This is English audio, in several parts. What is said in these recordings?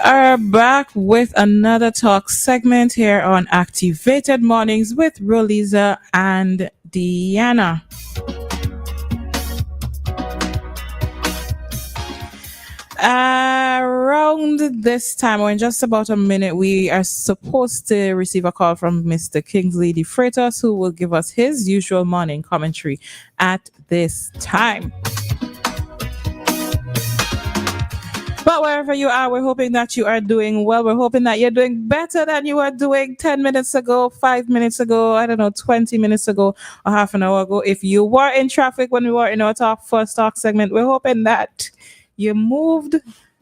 are back with another talk segment here on Activated Mornings with Roleza and Dianna. Around this time, or in just about a minute, we are supposed to receive a call from Mr. Kingsley DeFreitas, who will give us his usual morning commentary at this time. But wherever you are, we're hoping that you are doing well. We're hoping that you're doing better than you were doing 10 minutes ago, 5 minutes ago, 20 minutes ago, or half an hour ago. If you were in traffic when we were in our first talk segment, we're hoping that you moved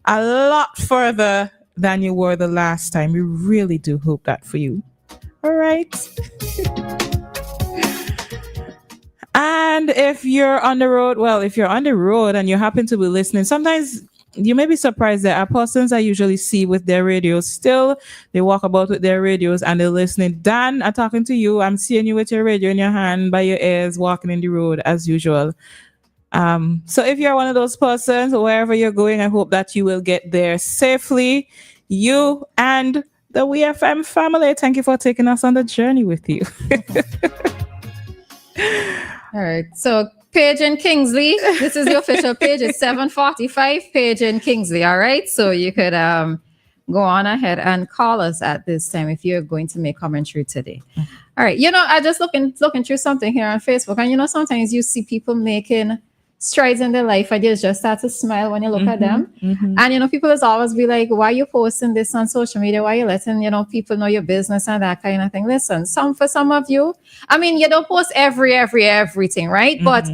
a lot further than you were the last time. We really do hope that for you. All right. And if you're on the road, and you happen to be listening, sometimes you may be surprised that our persons I usually see with their radios still, they walk about with their radios and they're listening. Dan, I'm talking to you. I'm seeing you with your radio in your hand, by your ears, walking in the road as usual. So if you're one of those persons, wherever you're going, I hope that you will get there safely. You and the WEFM family, thank you for taking us on the journey with you. All right. So Paige and Kingsley, this is the official page. It's 7:45, Paige and Kingsley. All right. So you could go on ahead and call us at this time if you're going to make commentary today. All right. I just looking through something here on Facebook, and sometimes you see people making strides in their life and you just start to smile when you look at them. And people is always be like, why are you posting this on social media? Why are you letting people know your business and that kind of thing? Listen, for some of you, you don't post everything, right? But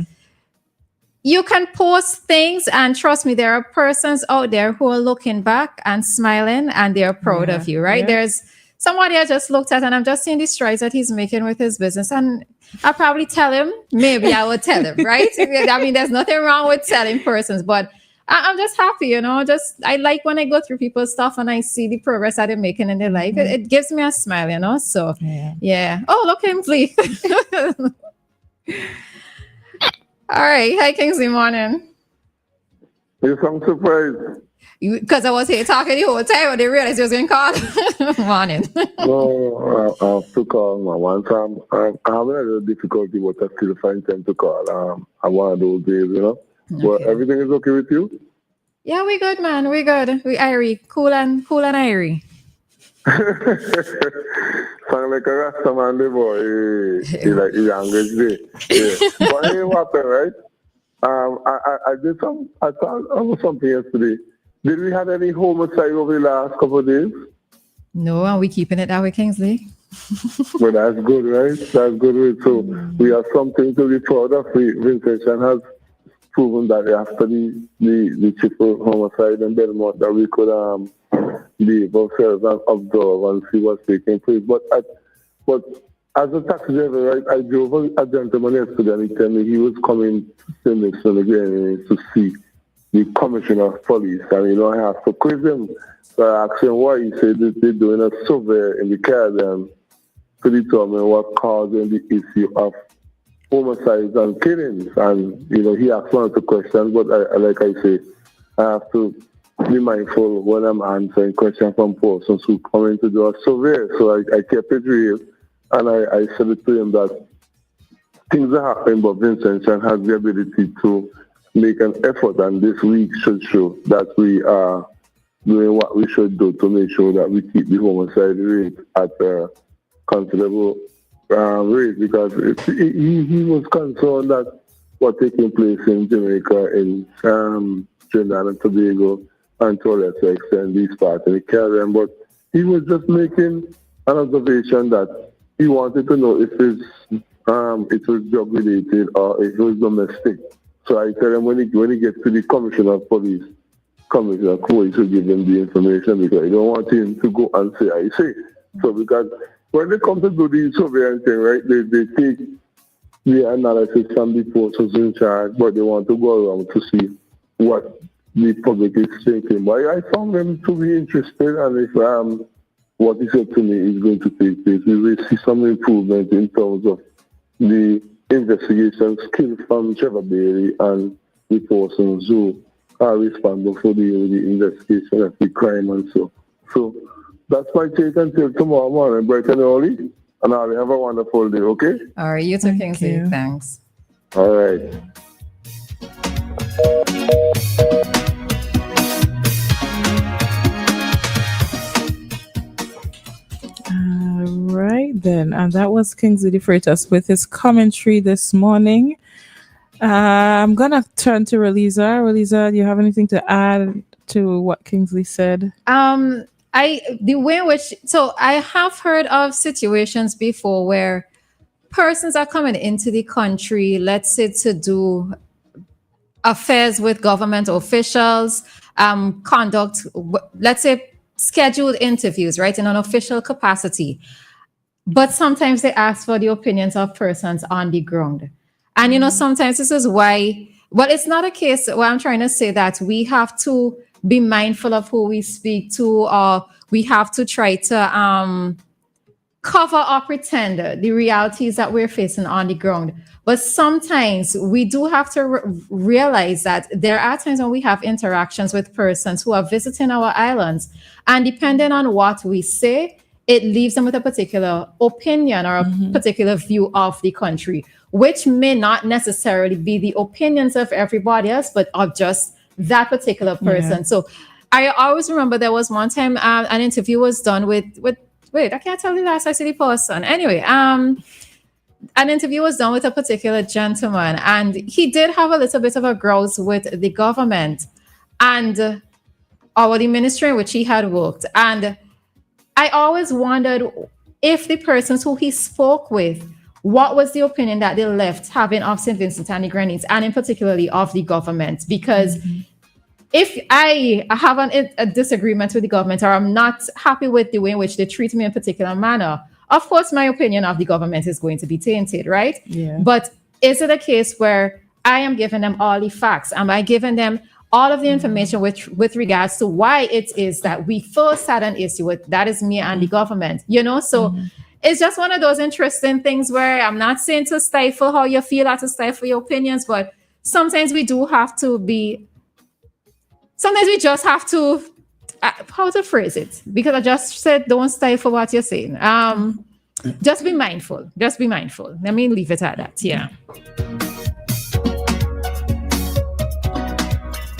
you can post things, and trust me, there are persons out there who are looking back and smiling and they're proud of you, right? There's somebody I just looked at and I'm just seeing the strides that he's making with his business, and I'll probably tell him, maybe I would tell him, right? There's nothing wrong with telling persons, but I'm just happy, I like when I go through people's stuff and I see the progress that they're making in their life. It gives me a smile, so yeah. Oh, look at him, please. All right. Hi, Kingsley. Morning. Yes, I'm surprised. Because I was here talking the whole time when they realized you was going to call. Morning. No, I have to call my one time. I'm having a little difficulty, but I still find time to call. I one of those days, Okay. But everything is okay with you? Yeah, we good, man. We good. We airy. Cool and airy. Sound like a Rasta man, the boy. He like the youngest day. Yeah. But hey, what happened, right? I thought I was something yesterday. Did we have any homicide over the last couple of days? No, and we keeping it that way, Kingsley. But that's good, right? That's good. So we have something to be proud of. Vincent has proven that after the triple homicide in Belmont that we could leave ourselves and observe and see what's taking place. But as a taxi driver, right, I drove a gentleman yesterday and he told me he was coming to Nixon again to see the commissioner of police. And, I have to quiz him. So I asked him why. He said that they're doing a survey in the Caribbean to determine what causing the issue of homicides and killings. And, he asked one of the questions, but like I say, I have to be mindful when I'm answering questions from persons who come in to do a survey. So I kept it real, and I said it to him that things are happening, but Vincent has the ability to make an effort, and this week should show that we are doing what we should do to make sure that we keep the homicide rate at a considerable rate, because he was concerned that what's taking place in Jamaica, in Trinidad and Tobago, and to a lesser extent these parts of the Caribbean. But he was just making an observation that he wanted to know if it was drug related or if it was domestic. So I tell him when he gets to the commissioner of police, Commissioner Coy should give him the information, because I don't want him to go and say I say. So because when they come to do the surveillance thing, right, they take the analysis from the persons in charge, but they want to go around to see what the public is thinking. But I found them to be interested, and if what he said to me is going to take place, we will see some improvement in terms of the investigation skills from Trevor Bailey and the persons who responsible for the investigation of the crime and so. So that's my take until tomorrow morning, bright and early. And I'll have a wonderful day, okay? All right, you too, Thank Kingsley. you. Thanks. All right. Right then, and that was Kingsley DeFreitas with his commentary this morning. I'm gonna turn to Roleza. Roleza, do you have anything to add to what Kingsley said? The way in which, so I have heard of situations before where persons are coming into the country, let's say to do affairs with government officials, conduct, let's say, scheduled interviews, right, in an official capacity. But sometimes they ask for the opinions of persons on the ground. And, you know, sometimes this is why, well, it's not a case where I'm trying to say that we have to be mindful of who we speak to, or we have to try to cover or pretend the realities that we're facing on the ground. But sometimes we do have to realize that there are times when we have interactions with persons who are visiting our islands, and depending on what we say, it leaves them with a particular opinion or a particular view of the country, which may not necessarily be the opinions of everybody else, but of just that particular person. Yeah. So I always remember there was one time an interview was done with wait, I can't tell you the last I see the person. Anyway, an interview was done with a particular gentleman, and he did have a little bit of a grouse with the government and or the ministry in which he had worked. And I always wondered if the persons who he spoke with, what was the opinion that they left having of St. Vincent and the Grenadines, and in particularly of the government? Because if I have a disagreement with the government, or I'm not happy with the way in which they treat me in a particular manner, of course, my opinion of the government is going to be tainted, right? Yeah. But is it a case where I am giving them all the facts? Am I giving them all of the information with regards to why it is that we first had an issue with, that is me and the government, you know? So it's just one of those interesting things where I'm not saying to stifle how you feel or to stifle your opinions, but sometimes we do have to be, sometimes we just have to, how to phrase it? Because I just said, don't stifle what you're saying. Just be mindful. Just be mindful. Let me leave it at that. Yeah.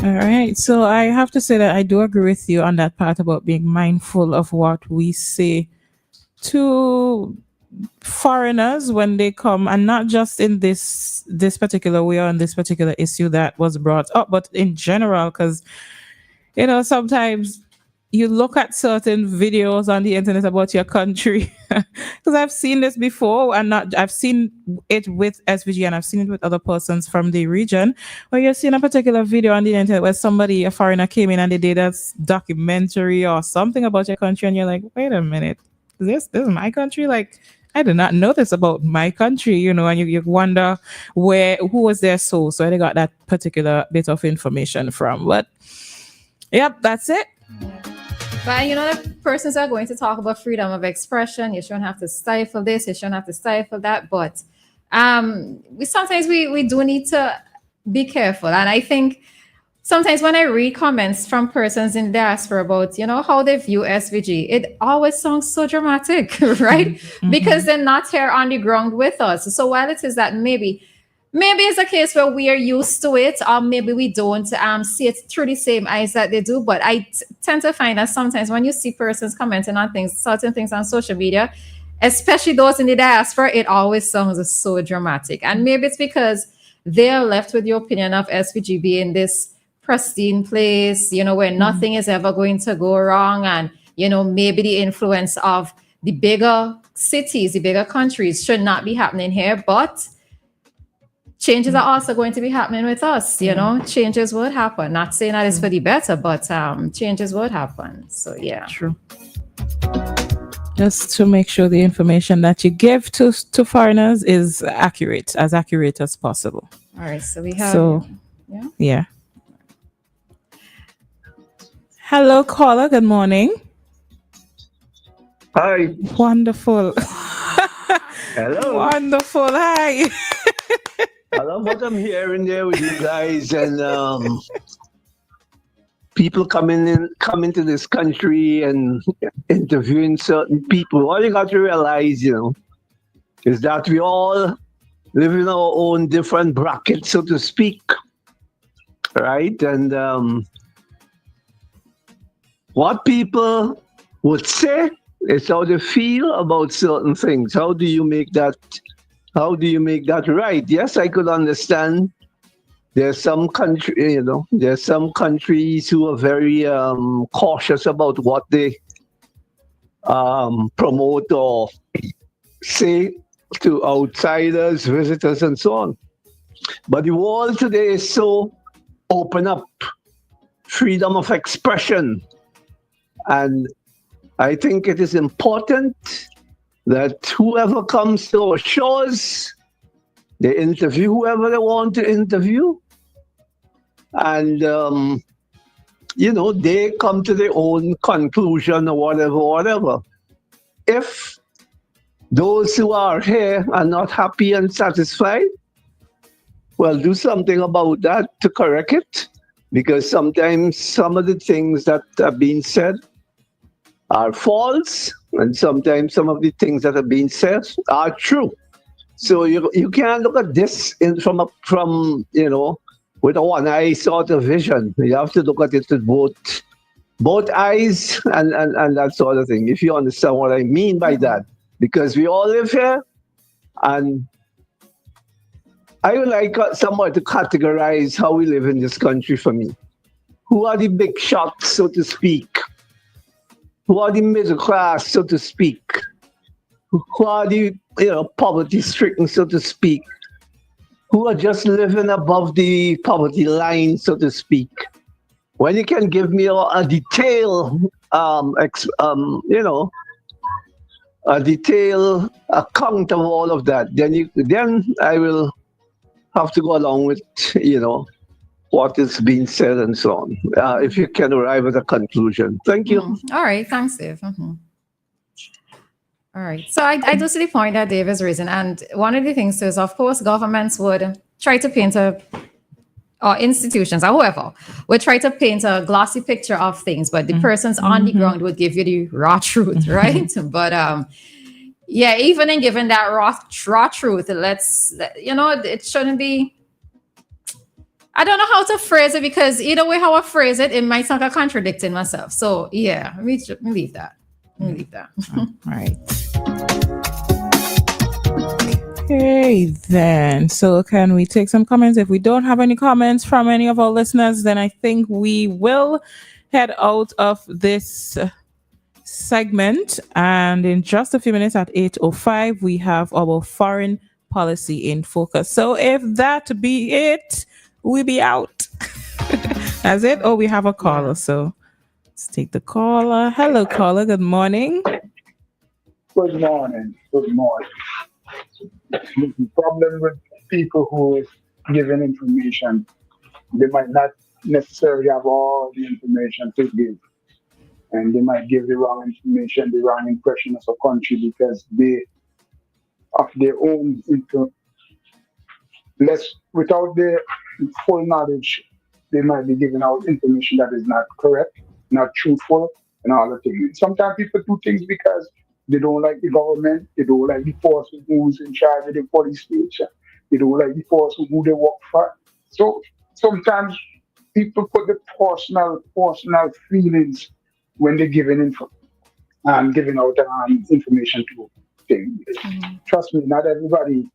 All right. So I have to say that I do agree with you on that part about being mindful of what we say to foreigners when they come, and not just in this particular way or on this particular issue that was brought up, but in general, because, you know, sometimes you look at certain videos on the internet about your country, because I've seen this before, and I've seen it with SVG and I've seen it with other persons from the region, where you're seeing a particular video on the internet where a foreigner came in and they did a documentary or something about your country, and you're like, wait a minute, this is my country? Like, I did not know this about my country, you know, and you wonder who was their source, where they got that particular bit of information from. But yep, that's it. But you know, the persons are going to talk about freedom of expression. You shouldn't have to stifle this, you shouldn't have to stifle that. But sometimes we do need to be careful. And I think sometimes when I read comments from persons in diaspora about, you know, how they view SVG, it always sounds so dramatic, right? Because they're not here on the ground with us. So while it is that maybe it's a case where we are used to it, or maybe we don't see it through the same eyes that they do. But I tend to find that sometimes when you see persons commenting on certain things on social media, especially those in the diaspora, it always sounds so dramatic. And maybe it's because they're left with the opinion of SVG being this pristine place, you know, where nothing is ever going to go wrong. And, you know, maybe the influence of the bigger cities, the bigger countries should not be happening here. But changes are also going to be happening with us, you know, changes would happen. Not saying that it's for the better, but changes would happen. So, yeah. True. Just to make sure the information that you give to foreigners is accurate as possible. All right. So we have. Yeah. Hello, caller. Good morning. Hi. Wonderful. Hello. Wonderful. Hi. I love what I'm hearing there with you guys, and people come into this country and interviewing certain people. All you got to realize, is that we all live in our own different brackets, so to speak, right? And what people would say is how they feel about certain things. How do you make that right? Yes, I could understand. There's some countries who are very cautious about what they promote or say to outsiders, visitors, and so on. But the world today is so open up, freedom of expression. And I think it is important that whoever comes to our shores, they interview whoever they want to interview. And, they come to their own conclusion or whatever. If those who are here are not happy and satisfied, well, do something about that to correct it. Because sometimes some of the things that are being said are false, and sometimes some of the things that are being said are true. So you can't look at this from with a one eye sort of vision. You have to look at it with both eyes and that sort of thing, if you understand what I mean by that. Because we all live here, and I would like someone to categorize how we live in this country for me. Who are the big shots, so to speak? Who are the middle class, so to speak? Who are the poverty-stricken, so to speak? Who are just living above the poverty line, so to speak? When you can give me a detailed, a detailed account of all of that, then I will have to go along with, what is being said and so on. If you can arrive at a conclusion. Thank you. All right. Thanks, Dave. All right. So I do see the point that Dave is raising. And one of the things is, of course, governments would try to paint or institutions or whoever would try to paint a glossy picture of things, but the persons on the ground would give you the raw truth, right? But even in giving that raw truth, it shouldn't be. I don't know how to phrase it, because either way how I phrase it, it might sound like contradicting myself. So yeah, let me leave that. All right. Okay, then. So can we take some comments? If we don't have any comments from any of our listeners, then I think we will head out of this segment. And in just a few minutes at 8:05, we have our foreign policy in focus. So if that be it, we be out. That's it. Oh, we have a caller. So let's take the caller. Hello, caller. Good morning. Good morning. The problem with people who is giving information, they might not necessarily have all the information to give. And they might give the wrong information, the wrong impression of a country, because of their own without their full knowledge, they might be giving out information that is not correct, not truthful, and all the things. Sometimes people do things because they don't like the government, they don't like the person who's in charge of the police station, they don't like the person who they work for. So sometimes people put the personal feelings when they're giving out information to things. Trust me, not everybody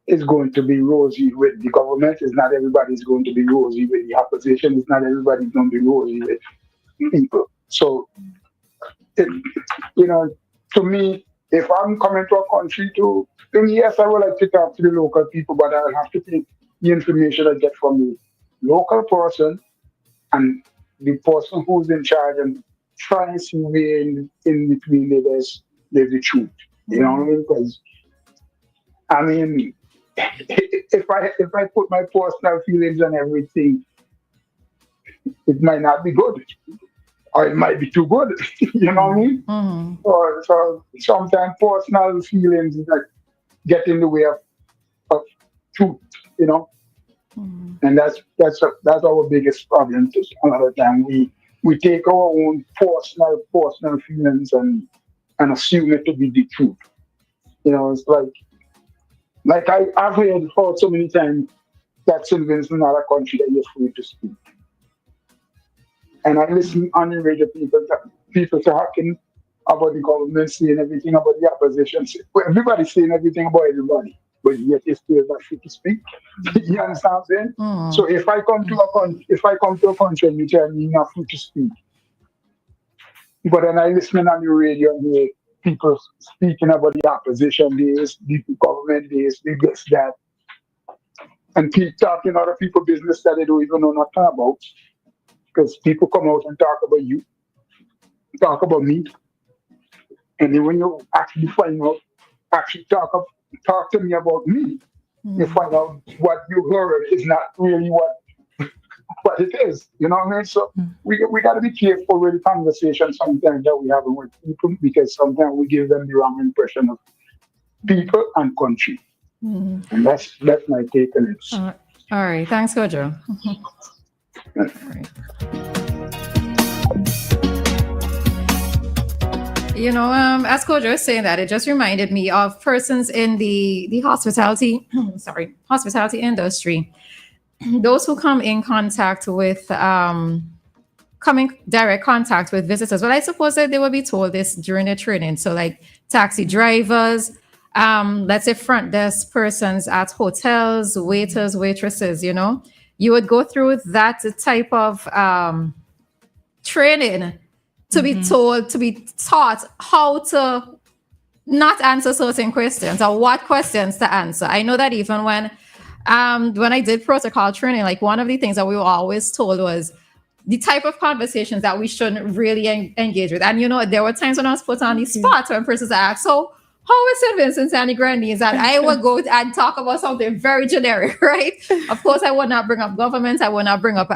is going to be rosy with the government. It's not everybody is going to be rosy with the opposition. It's not everybody is going to be rosy with people. So, to me, if I'm coming to a country then yes, I would like to talk to the local people, but I'll have to take the information I get from the local person and the person who's in charge, and try and see where in between there's the truth. You know what I mean? Because, if I put my personal feelings on everything, it might not be good, or it might be too good. You know what I mean? Mm-hmm. So sometimes personal feelings that get in the way of truth. And that's our biggest problem. Just another time we take our own personal feelings and assume it to be the truth. It's I've heard so many times that Sylvan's is not a country that you're free to speak. And I listen on the radio, people talking about the government, saying everything about the opposition. Well, everybody's saying everything about everybody, but yet it's still not free to speak. You understand what I'm saying? So if I come to a country and you tell me you're not free to speak, but then I listen on the radio and hear people speaking about the opposition days, the government days, this, that, and people talking other people business that they don't even know nothing about. Because people come out and talk about you, talk about me, and then when you actually find out, talk to me about me, you find out what you heard is not really what it is. You know what I mean? So we got to be careful with the conversation sometimes that we have with people, because sometimes we give them the wrong impression of people and country, and that's my take on it. All right, thanks, Kojo. All right. As Kojo was saying that, it just reminded me of persons in the hospitality industry, those who come in contact with direct contact with visitors. Well, I suppose that they will be told this during the training. So like taxi drivers, let's say front desk persons at hotels, waiters, waitresses, you would go through that type of training to be taught how to not answer certain questions or what questions to answer. I know that even when I did protocol training, like one of the things that we were always told was the type of conversations that we shouldn't really engage with. And there were times when I was put on the spot when persons asked, so how is St. Vincent and the Grenadines? And I would go and talk about something very generic, right? Of course, I would not bring up government. I would not bring up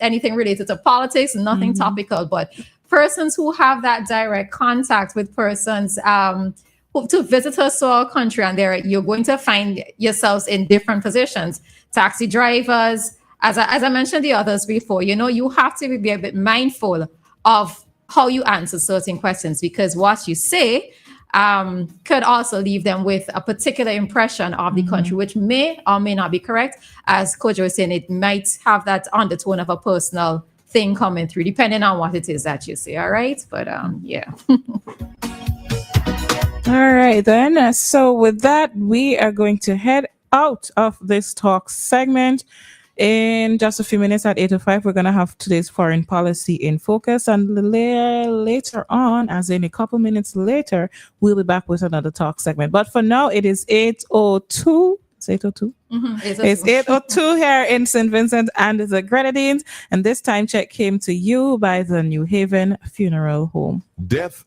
anything related to politics, nothing topical. But persons who have that direct contact with persons to visitors to our country, and you're going to find yourselves in different positions. Taxi drivers, as I mentioned the others before, you have to be a bit mindful of how you answer certain questions, because what you say could also leave them with a particular impression of the country, which may or may not be correct. As Kojo was saying, it might have that undertone of a personal thing coming through, depending on what it is that you say. All right. But yeah. All right, then. So with that, we are going to head out of this talk segment. In just a few minutes at 8:05, we're going to have today's foreign policy in focus. And later on, as in a couple minutes later, we'll be back with another talk segment. But for now, it is 8:02. It's 8:02. It's 8:02 here in St. Vincent and the Grenadines. And this time check came to you by the New Haven Funeral Home. Death